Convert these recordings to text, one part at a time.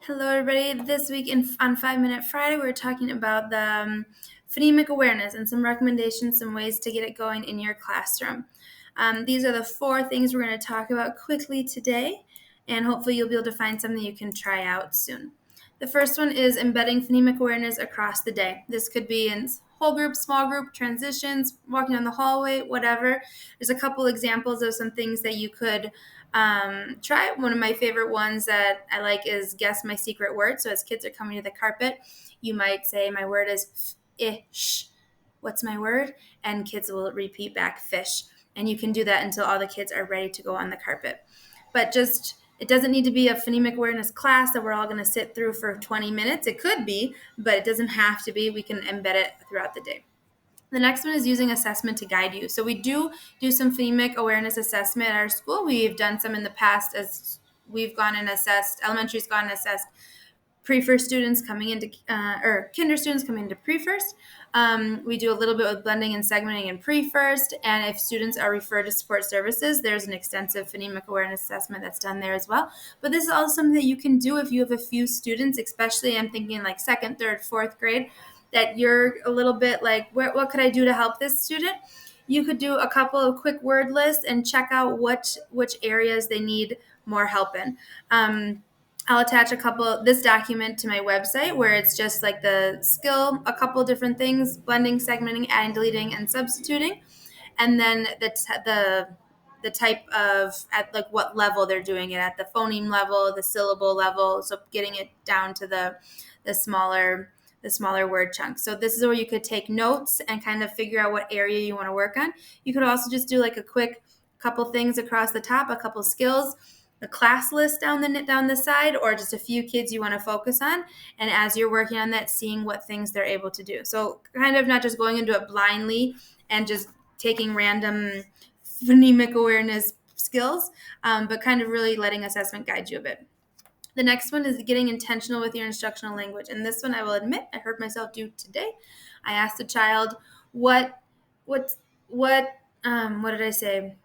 Hello, everybody. This week on 5 Minute Friday, we're talking about the phonemic awareness and some recommendations, some ways to get it going in your classroom. These are the 4 things we're going to talk about quickly today, and hopefully you'll be able to find something you can try out soon. The first one is embedding phonemic awareness across the day. This could be in whole group, small group, transitions, walking down the hallway, whatever. There's a couple examples of some things that you could try. One of my favorite ones that I like is guess my secret word. So as kids are coming to the carpet, you might say, my word is ish. What's my word? And kids will repeat back fish. And you can do that until all the kids are ready to go on the carpet. But it doesn't need to be a phonemic awareness class that we're all going to sit through for 20 minutes. It could be, but it doesn't have to be. We can embed it throughout the day. The next one is using assessment to guide you. So we do some phonemic awareness assessment at our school. We've done some in the past as we've gone and assessed, elementary's gone and assessed pre-first students coming into, or kinder students coming into pre-first. We do a little bit with blending and segmenting in pre-first, and if students are referred to support services, there's an extensive phonemic awareness assessment that's done there as well. But this is also something that you can do if you have a few students, especially I'm thinking like 2nd, 3rd, 4th grade, that you're a little bit like, what could I do to help this student? You could do a couple of quick word lists and check out which areas they need more help in. I'll attach this document to my website where it's just like the skill, a couple different things, blending, segmenting, adding, deleting, and substituting. And then the type of, at like what level they're doing it at, the phoneme level, the syllable level. So getting it down to the smaller word chunks. So this is where you could take notes and kind of figure out what area you want to work on. You could also just do like a quick couple things across the top, a couple skills, the class list down the side, or just a few kids you want to focus on. And as you're working on that, seeing what things they're able to do. So kind of not just going into it blindly and just taking random phonemic awareness skills, but kind of really letting assessment guide you a bit. The next one is getting intentional with your instructional language. And this one, I will admit, I heard myself do today. I asked a child, what did I say?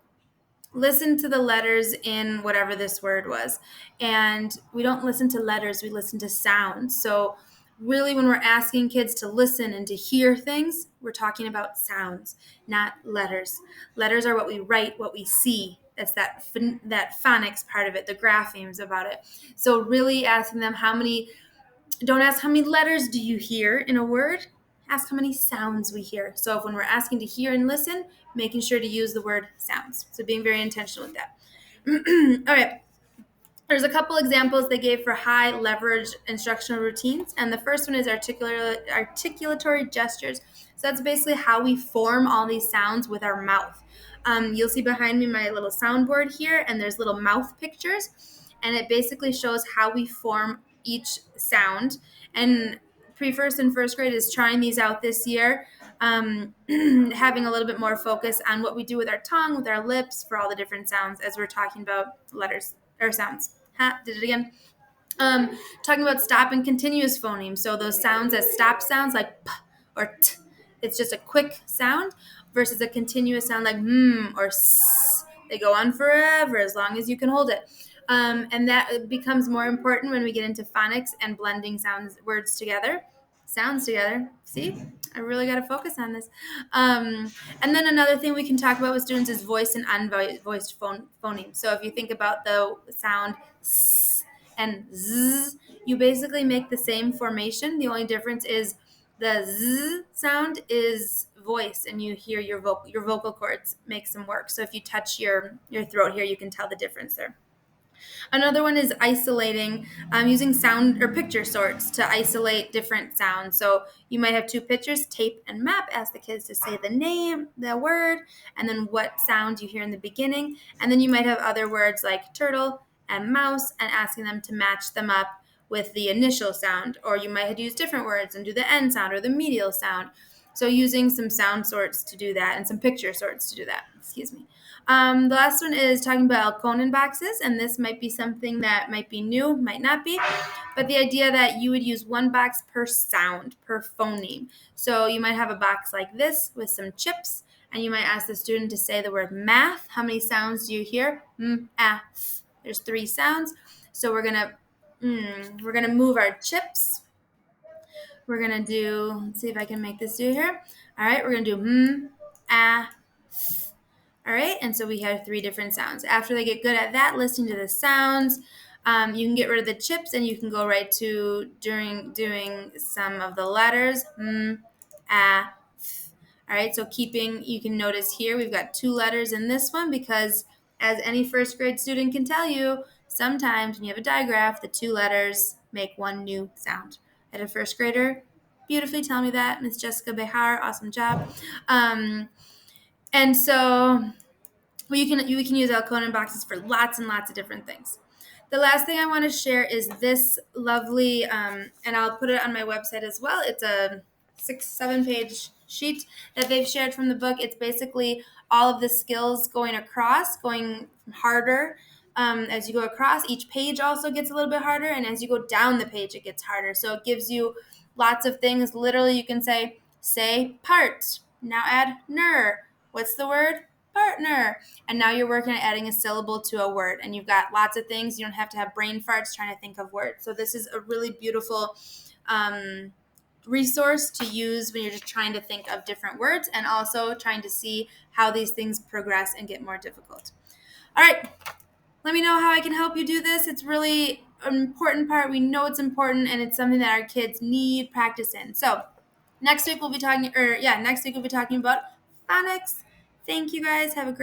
Listen to the letters in whatever this word was. And we don't listen to letters, we listen to sounds. So really, when we're asking kids to listen and to hear things, we're talking about sounds, not letters. Letters are what we write, what we see. That's that phonics part of it, the graphemes about it. So really asking them don't ask how many letters do you hear in a word, ask how many sounds we hear. So when we're asking to hear and listen, making sure to use the word sounds. So being very intentional with that. All right. There's a couple examples they gave for high leverage instructional routines. And the first one is articulatory gestures. So that's basically how we form all these sounds with our mouth. You'll see behind me my little soundboard here, and there's little mouth pictures. And it basically shows how we form each sound. And pre-first and first grade is trying these out this year, having a little bit more focus on what we do with our tongue, with our lips, for all the different sounds as we're talking about letters or sounds. Did it again. Talking about stop and continuous phonemes. So those sounds as stop sounds like p or t. It's just a quick sound versus a continuous sound like or s. They go on forever as long as you can hold it. And that becomes more important when we get into phonics and blending sounds together. See, I really got to focus on this. And then another thing we can talk about with students is voice and unvoiced phonemes. So if you think about the sound s and z, you basically make the same formation. The only difference is the z sound is voice, and you hear your vocal cords make some work. So if you touch your throat here, you can tell the difference there. Another one is isolating, using sound or picture sorts to isolate different sounds. So you might have 2 pictures, tape and map. Ask the kids to say the name, the word, and then what sound you hear in the beginning. And then you might have other words like turtle and mouse, and asking them to match them up with the initial sound. Or you might use different words and do the end sound or the medial sound. So using some sound sorts to do that and some picture sorts to do that. Excuse me. The last one is talking about Alconin boxes, and this might be something that might be new, might not be, but the idea that you would use 1 box per sound, per phoneme. So you might have a box like this with some chips, and you might ask the student to say the word math. How many sounds do you hear? There's 3 sounds. So we're going to We're going to move our chips. We're going to do, let's see if I can make this do here. All right, we're going to do ah. All right, and so we have 3 different sounds. After they get good at that, listening to the sounds, you can get rid of the chips and you can go right to during doing some of the letters. Ah, all right, so you can notice here we've got 2 letters in this one because, as any first grade student can tell you, sometimes when you have a digraph, the 2 letters make one new sound. I had a first grader beautifully tell me that, Miss Jessica Behar, awesome job. And so we can use Alconin boxes for lots and lots of different things. The last thing I want to share is this lovely, and I'll put it on my website as well. It's a 6-7 page sheet that they've shared from the book. It's basically all of the skills going across, going harder as you go across. Each page also gets a little bit harder, and as you go down the page, it gets harder. So it gives you lots of things. Literally, you can say part. Now add ner. What's the word? Partner. And now you're working on adding a syllable to a word, and you've got lots of things. You don't have to have brain farts trying to think of words. So this is a really beautiful resource to use when you're just trying to think of different words and also trying to see how these things progress and get more difficult. All right, let me know how I can help you do this. It's really an important part. We know it's important, and it's something that our kids need practice in. So next week we'll be talking about phonics. Thank you guys. Have a great